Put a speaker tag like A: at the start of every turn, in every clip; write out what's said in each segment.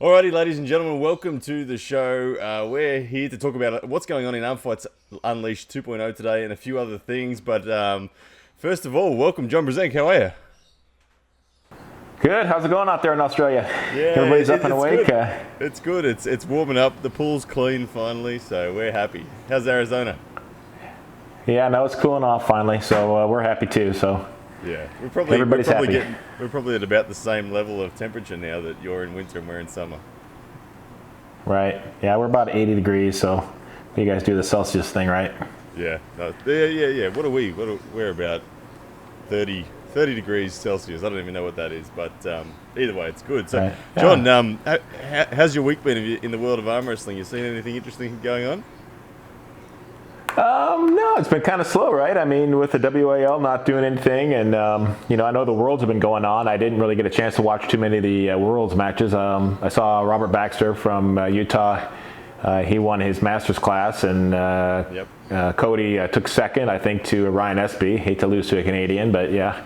A: Alrighty, ladies and gentlemen, welcome to the show. We're here to talk about what's going on in Armfights Unleashed 2.0 today and a few other things. But first of all, welcome, John Brzenk. How are you?
B: Good. How's it going out there in Australia?
A: Yeah,
B: Everybody's up and awake.
A: It's good. It's warming up. The pool's clean finally, so we're happy. How's Arizona?
B: Yeah, no, it's cooling off finally, so we're happy too. So
A: Yeah,
B: everybody's happy.
A: We're probably at about the same level of temperature now that you're in winter and we're in summer.
B: Right. Yeah, we're about 80 degrees. So you guys do the Celsius thing, right?
A: Yeah, no, yeah. What are we? We're about 30 degrees Celsius. I don't even know what that is, but either way, it's good. So,
B: Right.
A: John, how's your week been in the world of arm wrestling? You seen anything interesting going on?
B: No, it's been kind of slow, right? I mean, with the WAL not doing anything, and I know the Worlds have been going on. I didn't really get a chance to watch too many of the Worlds matches. I saw Robert Baxter from Utah. He won his Masters class, and Cody took second, I think, to Ryan Espy. Hate to lose to a Canadian, but yeah.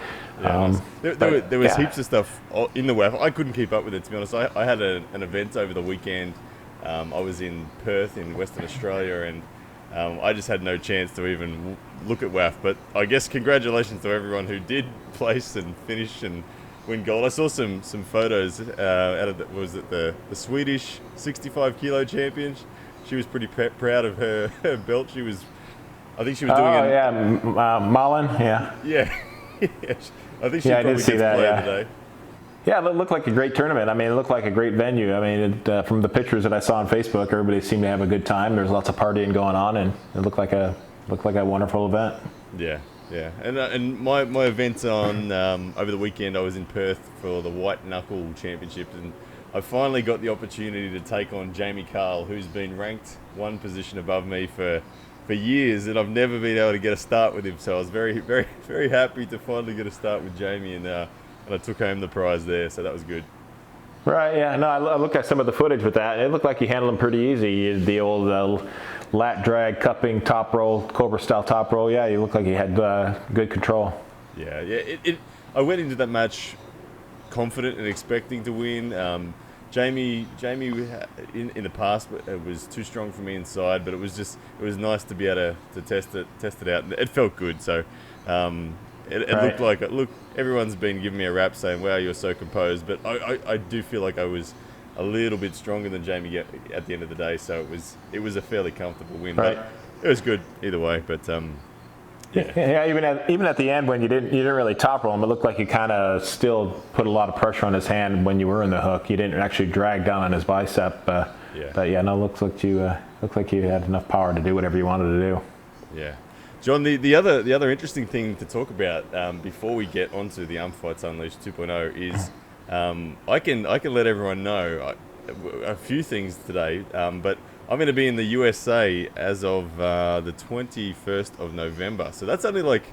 A: There was heaps of stuff in the WAF. I couldn't keep up with it, to be honest. I had an event over the weekend. I was in Perth in Western Australia, and I just had no chance to even look at WAF. But I guess congratulations to everyone who did place and finish and win gold. I saw some photos out of the Swedish 65 kilo champion. She was pretty proud of her belt. I think she was doing
B: Malin, yeah.
A: Yeah. I think she
B: I
A: probably
B: did see
A: gets
B: that,
A: played
B: yeah.
A: today.
B: Yeah, it looked like a great tournament. I mean, it looked like a great venue. I mean, from the pictures that I saw on Facebook, everybody seemed to have a good time. There's lots of partying going on, and it looked like a wonderful event.
A: Yeah. And my event on over the weekend, I was in Perth for the White Knuckle Championship, and I finally got the opportunity to take on Jamie Carl, who's been ranked one position above me for years, and I've never been able to get a start with him. So I was very, very, very happy to finally get a start with Jamie, and I took home the prize there. So that was good.
B: Right, yeah. No, I looked at some of the footage with that. It looked like you handled him pretty easy. The old lat drag, cupping, top roll, Cobra style top roll. Yeah, you looked like you had good control.
A: Yeah. I went into that match confident and expecting to win. Jamie in the past it was too strong for me inside, but it was nice to be able to test it out. It felt good. So it
B: Right.
A: looked everyone's been giving me a rap saying, "Wow, you're so composed," but I do feel like I was a little bit stronger than Jamie at the end of the day. So it was a fairly comfortable win,
B: Right.
A: but it was good either way. But yeah.
B: Yeah, even at the end when you didn't really top roll him, it looked like you kind of still put a lot of pressure on his hand when you were in the hook. You didn't actually drag down on his bicep. But yeah, no, looks like you had enough power to do whatever you wanted to do.
A: Yeah. John, the other interesting thing to talk about before we get onto the Armfights Unleashed 2.0 is I can let everyone know a few things today, but I'm going to be in the USA as of the 21st of November. So that's only like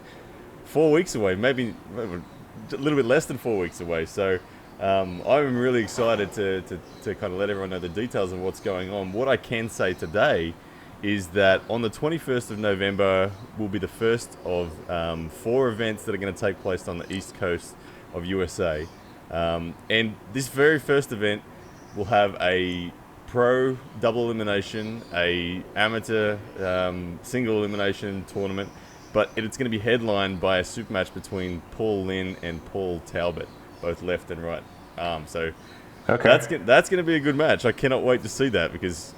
A: 4 weeks away, maybe a little bit less than 4 weeks away. So I'm really excited to kind of let everyone know the details of what's going on. What I can say today is that on the 21st of November will be the first of 4 events that are going to take place on the east coast of USA. And this very first event will have a pro double elimination, a amateur single elimination tournament, but it's going to be headlined by a super match between Paul Lynn and Paul Talbot, both left and right arm. So
B: Okay.
A: that's going to be a good match. I cannot wait to see that because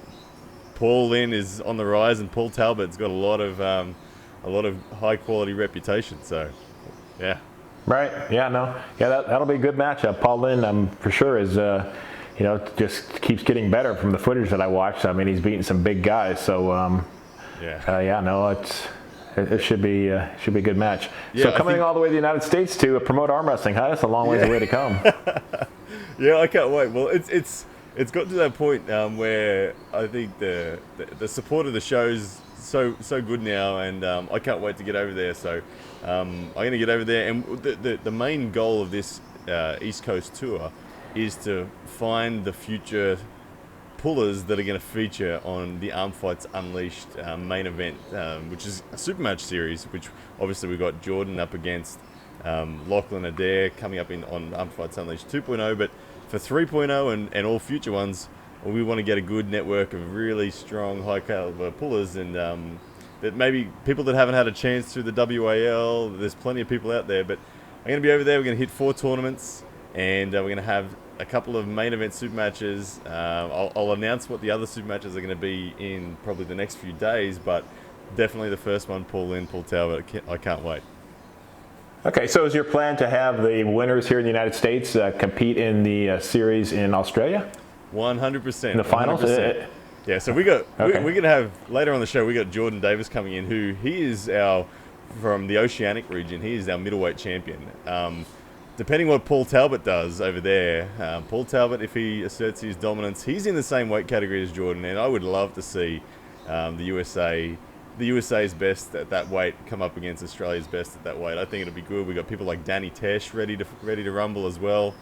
A: Paul Lynn is on the rise, and Paul Talbot's got a lot of high quality reputation. So, yeah,
B: Right. Yeah. No. Yeah. That'll be a good matchup. Paul Lynn, for sure, is just keeps getting better from the footage that I watched. I mean, he's beating some big guys. So
A: yeah,
B: no, it should be a good match.
A: Yeah,
B: So
A: I
B: coming
A: think-
B: all the way to the United States to promote arm wrestling, huh? That's a long ways away to come.
A: yeah. I can't wait. Well, it's got to that point where I think the support of the show's so good now, and I can't wait to get over there. So I'm going to get over there, and the main goal of this East Coast tour is to find the future pullers that are going to feature on the Armfights Unleashed main event, which is a super match series, which obviously we've got Jordan up against Lachlan Adair coming up on Armfights Unleashed 2.0, but for 3.0 and all future ones, we want to get a good network of really strong, high caliber pullers, and that maybe people that haven't had a chance through the WAL. There's plenty of people out there, but I'm going to be over there. We're going to hit 4 tournaments, and we're going to have a couple of main event super matches. I'll announce what the other super matches are going to be in probably the next few days, but definitely the first one, Paul Lynn, Paul Talbot. I can't wait.
B: Okay, so is your plan to have the winners here in the United States compete in the series in Australia?
A: 100%.
B: In the finals?
A: 100%. Yeah, so we're going to have, later on the show, we got Jordan Davis coming in, who he is from the Oceanic region, he is our middleweight champion. Depending what Paul Talbot does over there, Paul Talbot, if he asserts his dominance, he's in the same weight category as Jordan, and I would love to see the USA's best at that weight come up against Australia's best at that weight. I think it'll be good. We got people like Danny Tesh ready to rumble as well.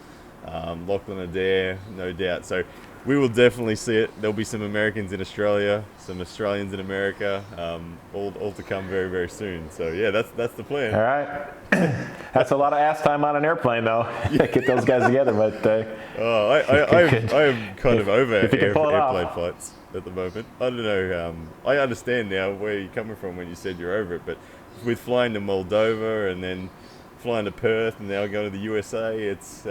A: Lachlan Adair, no doubt. So we will definitely see it. There'll be some Americans in Australia, some Australians in America, all to come very, very soon. So yeah, that's the plan.
B: All right. That's a lot of ass time on an airplane, though. Get those guys together, but
A: I am kind of over airplane
B: off.
A: flights at the moment. I don't know. I understand now where you're coming from when you said you're over it, but with flying to Moldova and then flying to Perth and now going to the USA, it's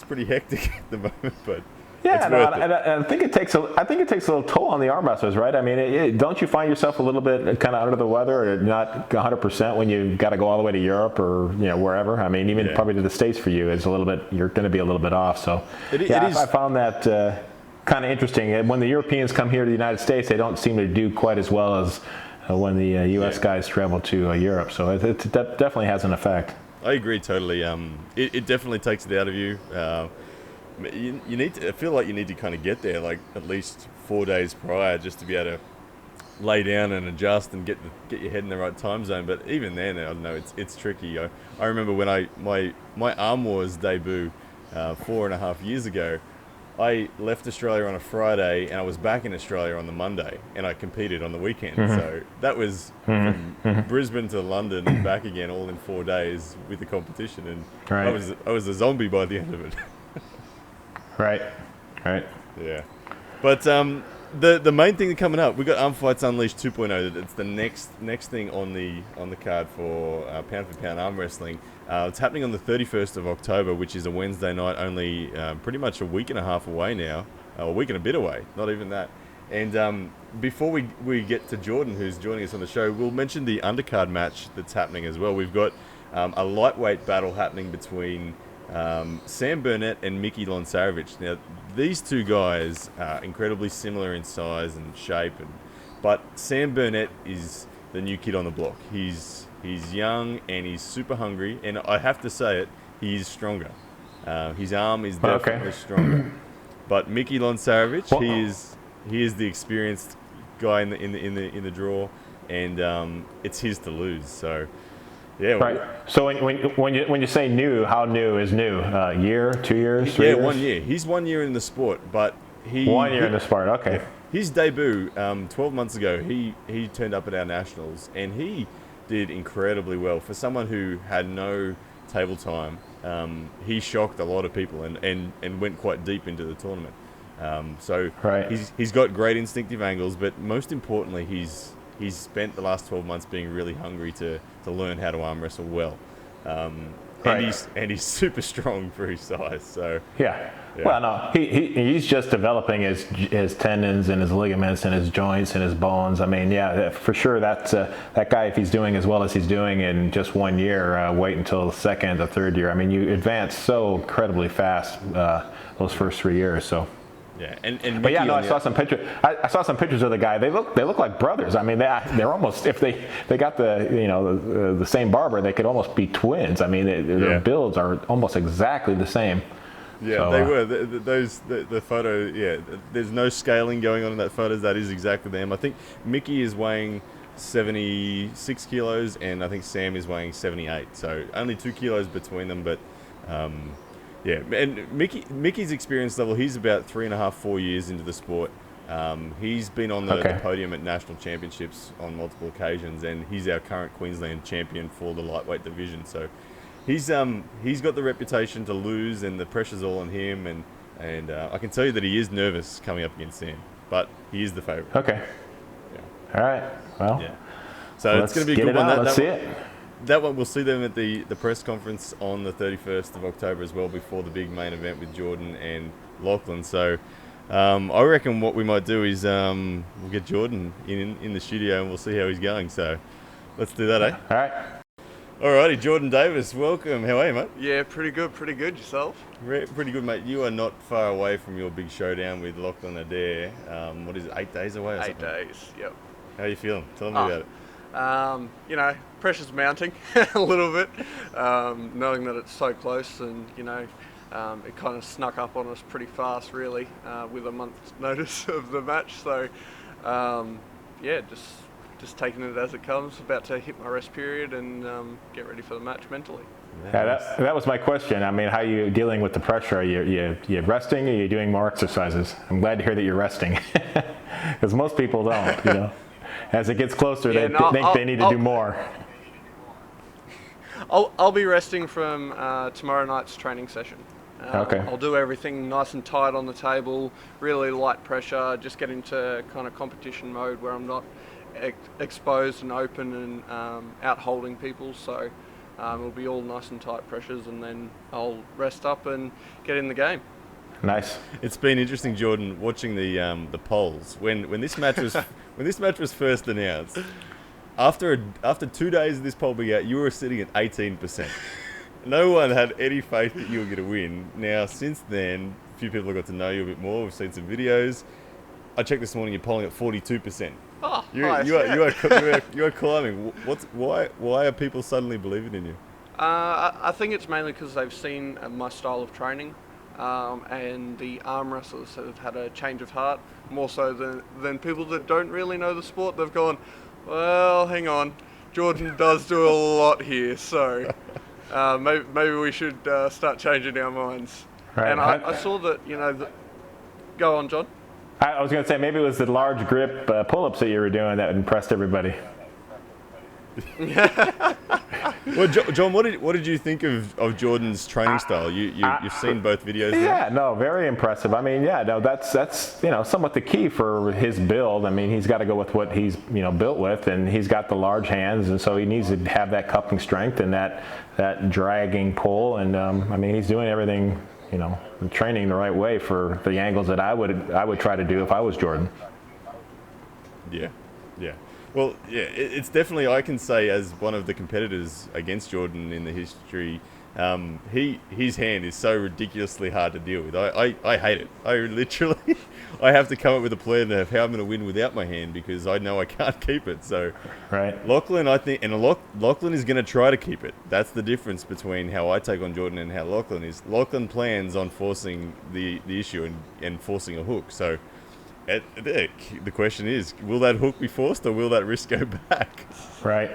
A: pretty hectic at the moment, but
B: yeah,
A: it's worth it.
B: And I think it takes a little toll on the arm wrestlers, right? I mean, don't you find yourself a little bit kind of under the weather, or not 100% when you got to go all the way to Europe or wherever? I mean, even probably to the States for you is a little bit. You're going to be a little bit off. So I found that kind of interesting. When the Europeans come here to the United States, they don't seem to do quite as well as when the U.S. guys travel to Europe. So it definitely has an effect.
A: I agree totally. It definitely takes it out of you. You need to, I feel like you need to kind of get there like at least 4 days prior just to be able to lay down and adjust and get your head in the right time zone. But even then, I don't know, it's tricky. I remember when my Arm Wars debut 4.5 years ago, I left Australia on a Friday and I was back in Australia on the Monday, and I competed on the weekend. Mm-hmm. So that was from Brisbane to London and back again all in 4 days with the competition, and I was a zombie by the end of it.
B: Right.
A: Yeah. But the main thing coming up, we got Armfights Unleashed 2.0. It's the next thing on the card for pound for pound arm wrestling. It's happening on the 31st of October, which is a Wednesday night, only pretty much a week and a half away now, a week and a bit away, not even that. And before we get to Jordan, who's joining us on the show, we'll mention the undercard match that's happening as well. We've got a lightweight battle happening between Sam Burnett and Mickey Lonsarevich. Now, these two guys are incredibly similar in size and shape, but Sam Burnett is the new kid on the block. He's young and he's super hungry, and I have to say it, he is stronger. His arm is definitely stronger. But Mickey Lonsarevich, he is the experienced guy in the draw, and it's his to lose. So. Yeah.
B: Right. So when you say new, how new is new? Year, 2 years, 3 years?
A: Yeah, 1 year. He's 1 year in the sport, but
B: 1 year in the sport. Okay.
A: Yeah. His debut 12 months ago, he turned up at our nationals, and he did incredibly well for someone who had no table time. He shocked a lot of people and went quite deep into the tournament. He's got great instinctive angles, but most importantly, he's spent the last 12 months being really hungry to learn how to arm wrestle well. And he's super strong for his size. So
B: yeah. Well, no, he's just developing his tendons and his ligaments and his joints and his bones. I mean, yeah, for sure. That's that guy. If he's doing as well as he's doing in just 1 year, wait until the second or third year. I mean, you advance so incredibly fast those first 3 years. So.
A: Yeah,
B: but yeah, no, I saw some pictures. I saw some pictures of the guy. They look like brothers. I mean, they're almost, if they got the same barber, they could almost be twins. I mean, their builds are almost exactly the same.
A: Yeah, so, they were. The photo. Yeah, there's no scaling going on in that photo. That is exactly them. I think Mickey is weighing 76 kilos, and I think Sam is weighing 78. So only 2 kilos between them, but. Yeah, and Mickey's experience level, he's about 3.5, 4 years into the sport. He's been on the podium at national championships on multiple occasions, and he's our current Queensland champion for the lightweight division. So he's got the reputation to lose, and the pressure's all on him, and I can tell you that he is nervous coming up against Sam, but he is the favourite.
B: Okay.
A: Yeah.
B: All right. Well.
A: Yeah. So it's going to be a good one.
B: Let's see it.
A: That one, we'll see them at the press conference on the 31st of October as well, before the big main event with Jordan and Lachlan. So I reckon what we might do is we'll get Jordan in the studio and we'll see how he's going. So let's do that, eh?
B: All right.
A: Alrighty, Jordan Davis, welcome. How are you, mate?
C: Yeah, pretty good. Yourself?
A: Pretty good, mate. You are not far away from your big showdown with Lachlan Adair. What is it, 8 days away or
C: 8
A: something?
C: days, yep.
A: How are you feeling? Tell me about it.
C: Pressure's mounting a little bit, knowing that it's so close, and it kind of snuck up on us pretty fast, really, with a month's notice of the match. So, just taking it as it comes. About to hit my rest period and get ready for the match mentally.
B: Yeah, that was my question. I mean, how are you dealing with the pressure? Are you resting, or are you doing more exercises? I'm glad to hear that you're resting, because most people don't. As it gets closer, they think they need to do more.
C: I'll be resting from tomorrow night's training session.
B: Okay.
C: I'll do everything nice and tight on the table, really light pressure, just get into kind of competition mode where I'm not exposed and open and out holding people. So it'll be all nice and tight pressures, and then I'll rest up and get in the game.
B: Nice.
A: It's been interesting, Jordan, watching the polls when this match was first announced. After 2 days of this poll being out, you were sitting at 18%. No one had any faith that you were going to win. Now, since then, a few people have got to know you a bit more. We've seen some videos. I checked this morning. You're polling at 42%.
C: Oh,
A: you
C: nice.
A: you are climbing. Why are people suddenly believing in you?
C: I think it's mainly because they've seen my style of training, and the arm wrestlers have had a change of heart, more so than people that don't really know the sport. They've gone, well, hang on, Jordan does do a lot here, so maybe we should start changing our minds.
B: Right.
C: And I saw that, go on, John.
B: I was going to say, maybe it was the large grip pull-ups that you were doing that impressed everybody.
A: Well, John, what did you think of Jordan's training style? You've seen both videos.
B: Yeah, no, very impressive. I mean, that's somewhat the key for his build. I mean, he's got to go with what he's built with, and he's got the large hands, and so he needs to have that cupping strength and that dragging pull. And I mean, he's doing everything, training the right way for the angles that I would try to do if I was Jordan.
A: Yeah. Well, yeah, it's definitely, I can say, as one of the competitors against Jordan in the history, his hand is so ridiculously hard to deal with. I hate it. I literally, I have to come up with a plan of how I'm going to win without my hand, because I know I can't keep it. So,
B: right.
A: Lachlan, I think, and Lachlan is going to try to keep it. That's the difference between how I take on Jordan and how Lachlan is. Lachlan plans on forcing the issue and forcing a hook. So, the question is, will that hook be forced, or will that risk go back?
B: Right.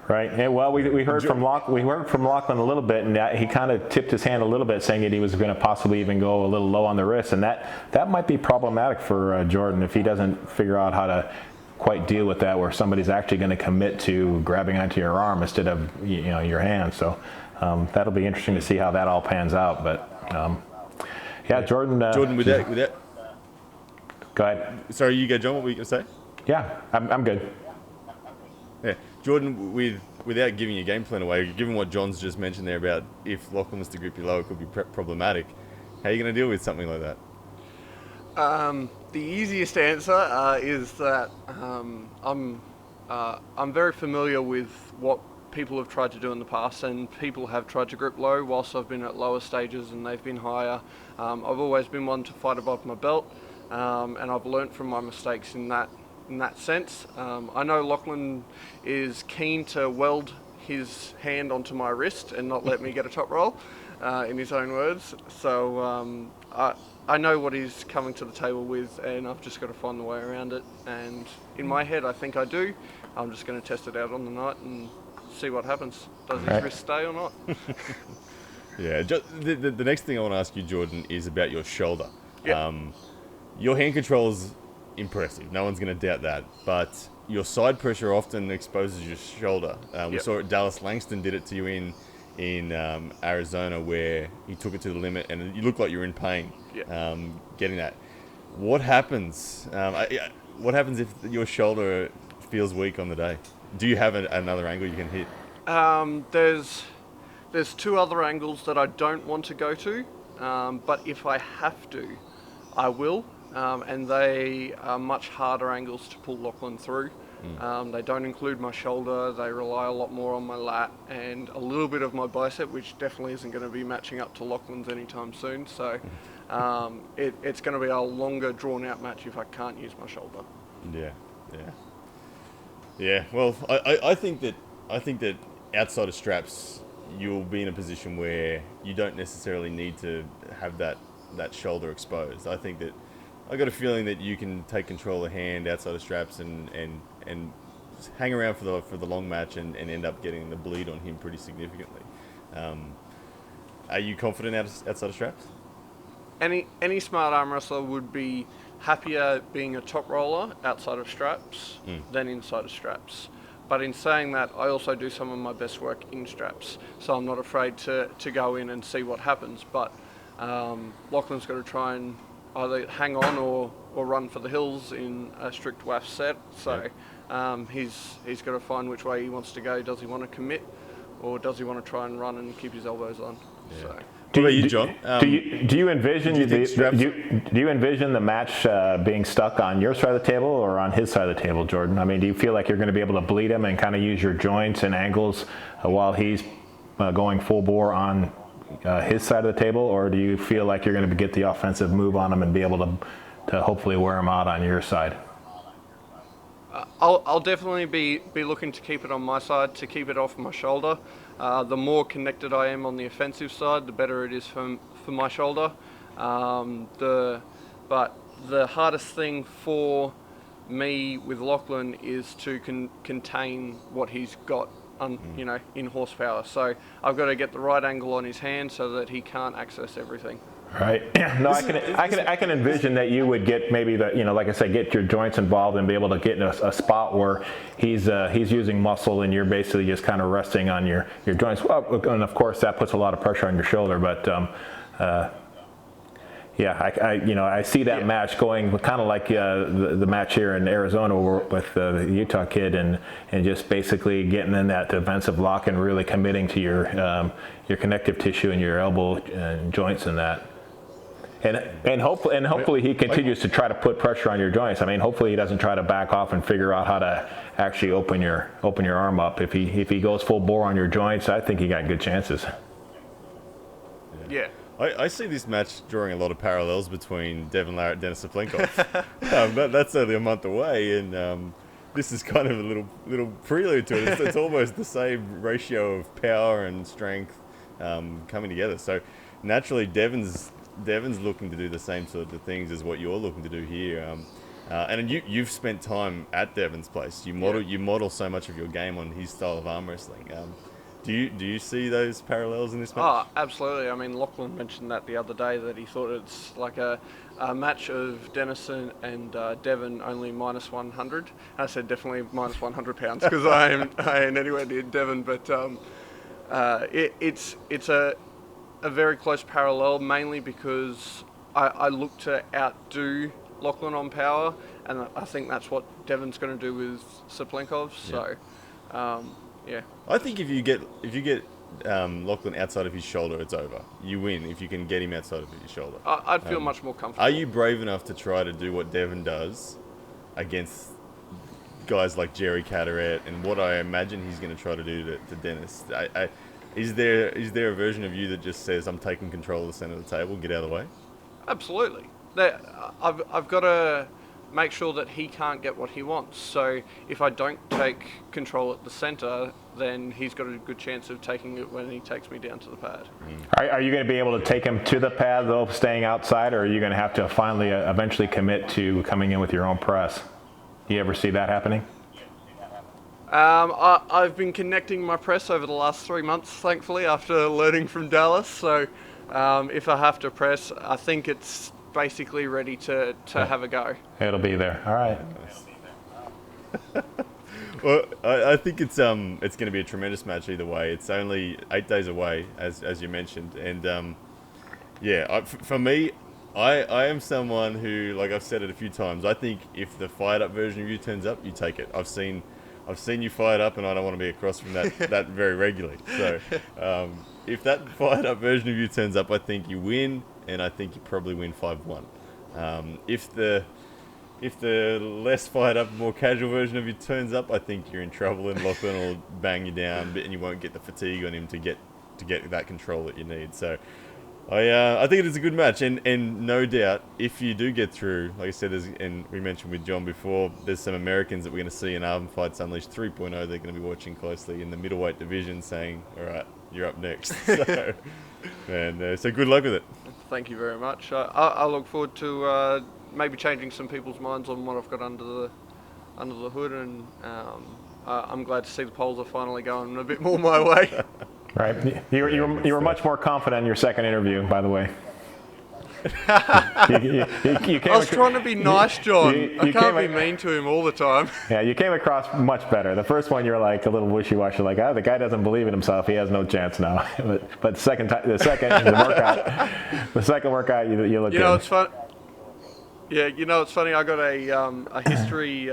B: And well, we heard from Lachlan a little bit, and he kind of tipped his hand a little bit, saying that he was going to possibly even go a little low on the wrist, and that might be problematic for Jordan if he doesn't figure out how to quite deal with that, where somebody's actually going to commit to grabbing onto your arm instead of your hand. So that'll be interesting to see how that all pans out. But Jordan.
A: Jordan, with that.
B: Go ahead.
A: Sorry, you go, John. What were you going to say?
B: Yeah, I'm good.
A: Yeah, Jordan, without giving your game plan away, given what John's just mentioned there about if Lachlan was to grip you low, it could be problematic. How are you going to deal with something like that?
C: The easiest answer is that I'm very familiar with what people have tried to do in the past, and people have tried to grip low whilst I've been at lower stages and they've been higher. I've always been one to fight above my belt. And I've learnt from my mistakes in that sense. I know Lachlan is keen to weld his hand onto my wrist and not let me get a top roll, in his own words. So I know what he's coming to the table with, and I've just got to find the way around it. And in my head, I think I do. I'm just going to test it out on the night and see what happens. Does his wrist stay or not?
A: Yeah. The next thing I want to ask you, Jordan, is about your shoulder.
C: Yep.
A: Your hand control is impressive. No one's going to doubt that. But your side pressure often exposes your shoulder. We saw it. Dallas Langston did it to you in in Arizona where he took it to the limit and you look like you're in pain getting that. What happens? What happens if your shoulder feels weak on the day? Do you have another angle you can hit?
C: There's two other angles that I don't want to go to, but if I have to, I will. And they are much harder angles to pull Lachlan through. They don't include my shoulder. They rely a lot more on my lat and a little bit of my bicep, which definitely isn't going to be matching up to Lachlan's anytime soon. So it's going to be a longer, drawn-out match if I can't use my shoulder.
A: Yeah. Well, I think that outside of straps, you'll be in a position where you don't necessarily need to have that shoulder exposed. I think that I got a feeling that you can take control of the hand outside of straps and hang around for the long match and end up getting the bleed on him pretty significantly. Are you confident outside of straps?
C: Any smart arm wrestler would be happier being a top roller outside of straps than inside of straps. But in saying that, I also do some of my best work in straps, so I'm not afraid to go in and see what happens. But Lachlan's got to try and either hang on or run for the hills in a strict WAF set. So he's got to find which way he wants to go. Does he want to commit, or does he want to try and run and keep his elbows on?
A: Yeah.
C: So.
A: What about you, John?
B: Do you envision do you envision the match being stuck on your side of the table or on his side of the table, Jordan? I mean, do you feel like you're going to be able to bleed him and kind of use your joints and angles while he's going full bore on his side of the table, or do you feel like you're going to get the offensive move on him and be able to hopefully wear him out on your side?
C: I'll definitely be looking to keep it on my side, to keep it off my shoulder. The more connected I am on the offensive side, the better it is for my shoulder. But the hardest thing for me with Lachlan is to contain what he's got, in horsepower. So I've got to get the right angle on his hand so that he can't access everything.
B: Right. No, I can envision that you would get maybe like I said, get your joints involved and be able to get in a spot where he's using muscle and you're basically just kind of resting on your joints. Well, and of course that puts a lot of pressure on your shoulder, but I see that match going kind of like the match here in Arizona with the Utah kid and just basically getting in that defensive lock and really committing to your connective tissue and your elbow and joints and that. And hopefully he continues to try to put pressure on your joints. I mean, hopefully he doesn't try to back off and figure out how to actually open your arm up. If he goes full bore on your joints, I think he got good chances.
C: Yeah.
A: I see this match drawing a lot of parallels between Devin Larratt and Denis Saplenkov. That's only a month away, and this is kind of a little prelude to it. It's almost the same ratio of power and strength coming together. So naturally, Devin's looking to do the same sort of things as what you're looking to do here. And you've spent time at Devin's place. You model so much of your game on his style of arm wrestling. Do you see those parallels in this match?
C: Oh, absolutely. I mean, Lachlan mentioned that the other day, that he thought it's like a match of Denison and Devin, only minus 100. And I said definitely minus 100 pounds because I ain't anywhere near Devin. But it's a very close parallel, mainly because I look to outdo Lachlan on power, and I think that's what Devin's going to do with Saplenkov. So. Yeah.
A: I think if you get Lachlan outside of his shoulder, it's over. You win if you can get him outside of his shoulder.
C: I'd feel much more comfortable.
A: Are you brave enough to try to do what Devin does against guys like Jerry Caderet and what I imagine he's going to try to do to Dennis? Is there a version of you that just says, I'm taking control of the center of the table, get out of the way?
C: Absolutely. I've got to make sure that he can't get what he wants. So if I don't take control at the center, then he's got a good chance of taking it when he takes me down to the pad.
B: Are you going to be able to take him to the pad, though, staying outside, or are you going to have to finally eventually commit to coming in with your own press? Do you ever see that happening?
C: I've been connecting my press over the last 3 months, thankfully, after learning from Dallas. So if I have to press, I think it's basically ready to have a go.
B: It'll be there. All right.
A: Well, I think it's going to be a tremendous match either way. It's only 8 days away, as you mentioned, and for me, I am someone who, like I've said it a few times, I think if the fired up version of you turns up, you take it. I've seen you fired up, and I don't want to be across from that very regularly. So if that fired up version of you turns up, I think you win, and I think you probably win 5-1. If the less fired up, more casual version of you turns up, I think you're in trouble, and Lachlan will bang you down, and you won't get the fatigue on him to get that control that you need. So I think it is a good match, and no doubt, if you do get through, like I said, and we mentioned with John before, there's some Americans that we're going to see in Armfights Unleashed 3.0. They're going to be watching closely in the middleweight division, saying, "All right, you're up next." So, so good luck with it.
C: Thank you very much. I look forward to maybe changing some people's minds on what I've got under the hood, and I'm glad to see the polls are finally going a bit more my way.
B: Right. You were much more confident in your second interview, by the way.
C: I was trying to be nice, John. I can't be mean to him all the time.
B: Yeah, you came across much better. The first one, you're like a little wishy-washy, like, the guy doesn't believe in himself. He has no chance now. but the second workout, you look good.
C: It's fun. Yeah, it's funny. I got a history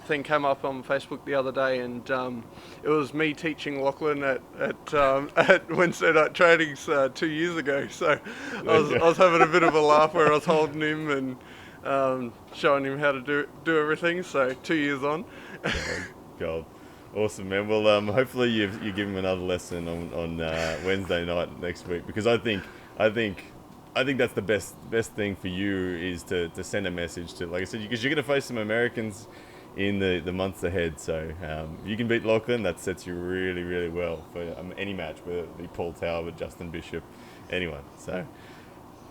C: thing came up on Facebook the other day, and it was me teaching Lachlan at Wednesday night trainings 2 years ago. So I was having a bit of a laugh where I was holding him and showing him how to do everything. So 2 years on.
A: God, awesome, man. Well, hopefully you give him another lesson on Wednesday night next week, because I think that's the best thing for you is to send a message to, like I said, because you're going to face some Americans in the months ahead. So if you can beat Lachlan, that sets you really, really well for any match, whether it be Paul Talbot, Justin Bishop, anyone. So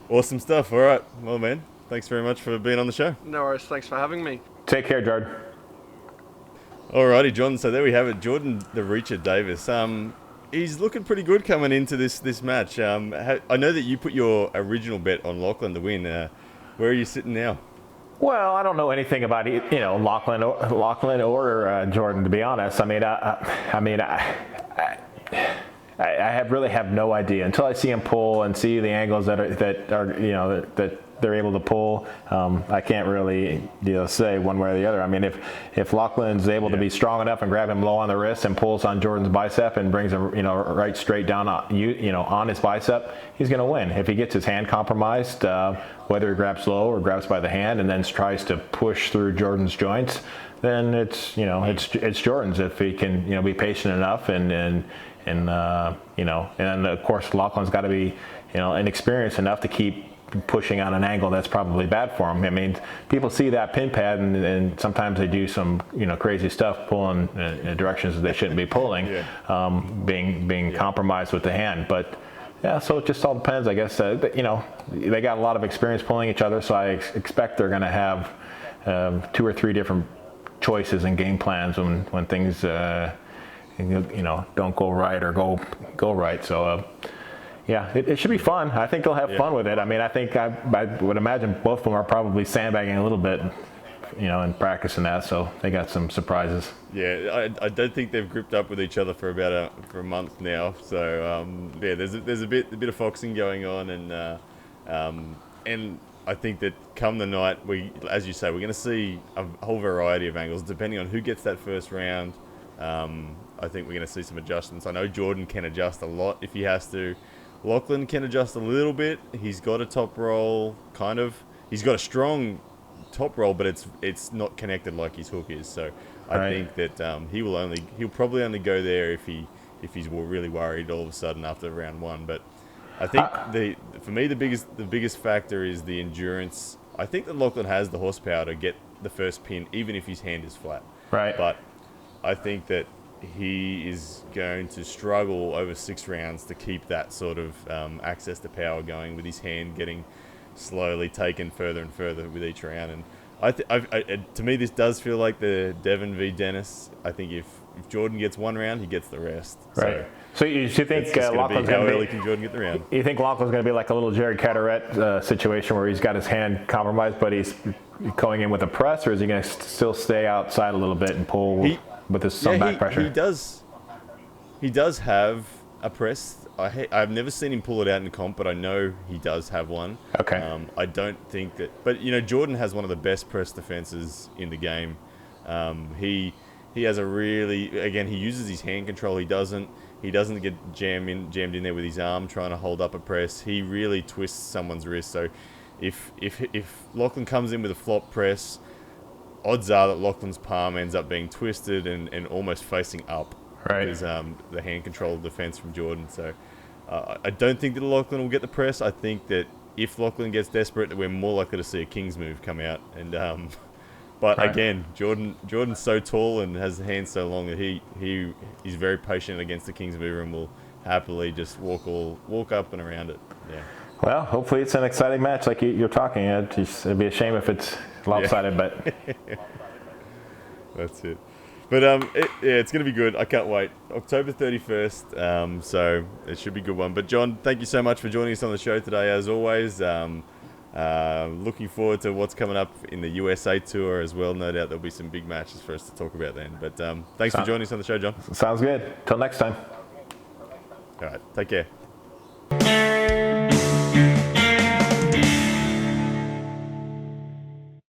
A: awesome stuff. All right. Well, man, thanks very much for being on the show.
C: No worries. Thanks for having me.
B: Take care, Jordan.
A: Alrighty, John. So there we have it. Jordan the Reacher Davis. He's looking pretty good coming into this match. I know that you put your original bet on Lachlan to win. Where are you sitting now?
B: Well, I don't know anything about Lachlan or Jordan, to be honest. I really have no idea until I see him pull and see the angles that they're able to pull. I can't really say one way or the other. I mean, if Lachlan's able to be strong enough and grab him low on the wrist and pulls on Jordan's bicep and brings him right straight down on his bicep, he's going to win. If he gets his hand compromised, whether he grabs low or grabs by the hand and then tries to push through Jordan's joints, then it's Jordan's if he can be patient enough and then of course Lachlan's got to be inexperienced enough to keep pushing on an angle that's probably bad for him. I mean, people see that pin pad and sometimes they do some crazy stuff, pulling in directions that they shouldn't be pulling, being compromised with the hand. But yeah, so it just all depends, I guess. They got a lot of experience pulling each other, so I expect they're going to have 2 or 3 different choices and game plans when things don't go right or go right. So. Yeah, it should be fun. I think they'll have fun with it. I mean, I think I would imagine both of them are probably sandbagging a little bit, in practicing that. So they got some surprises.
A: Yeah, I don't think they've gripped up with each other for about a month now. So there's a bit of foxing going on, and I think that come the night, as you say, we're going to see a whole variety of angles depending on who gets that first round. I think we're going to see some adjustments. I know Jordan can adjust a lot if he has to. Lachlan can adjust a little bit. He's got a top roll, kind of. He's got a strong top roll, but it's not connected like his hook is. So I think that he'll probably only go there if he's really worried all of a sudden after round 1. But I think for me the biggest factor is the endurance. I think that Lachlan has the horsepower to get the first pin, even if his hand is flat.
B: Right.
A: But I think that he is going to struggle over 6 rounds to keep that sort of access to power going, with his hand getting slowly taken further and further with each round. And to me, this does feel like the Devon v. Dennis. I think if Jordan gets 1 round, he gets the rest.
B: Right. So you think Lachlan's
A: how early can Jordan get the round?
B: You think Lachlan's going to be like a little Jerry Carteret situation where he's got his hand compromised, but he's going in with a press, or is he going to still stay outside a little bit and pull? with his some back pressure.
A: He does. He does have a press. I've never seen him pull it out in comp, but I know he does have one.
B: Okay.
A: I don't think that... But, Jordan has one of the best press defenses in the game. He has a really... Again, he uses his hand control. He doesn't get jammed in there with his arm trying to hold up a press. He really twists someone's wrist. So if Lachlan comes in with a flop press, odds are that Lachlan's palm ends up being twisted and almost facing up.
B: Right.
A: There's the hand control defense from Jordan. So I don't think that Lachlan will get the press. I think that if Lachlan gets desperate, that we're more likely to see a King's move come out. And but
B: right.
A: again, Jordan's so tall and has the hands so long that he's very patient against the King's mover and will happily just walk up and around it. Yeah.
B: Well, hopefully it's an exciting match like you're talking. It'd be a shame if it's lopsided, but
A: that's it. But it's going to be good. I can't wait. October 31st, so it should be a good one. But John, thank you so much for joining us on the show today, as always. Looking forward to what's coming up in the USA tour as well. No doubt there'll be some big matches for us to talk about then. But thanks for joining us on the show, John.
B: Sounds good. Till next time.
A: All right, take care.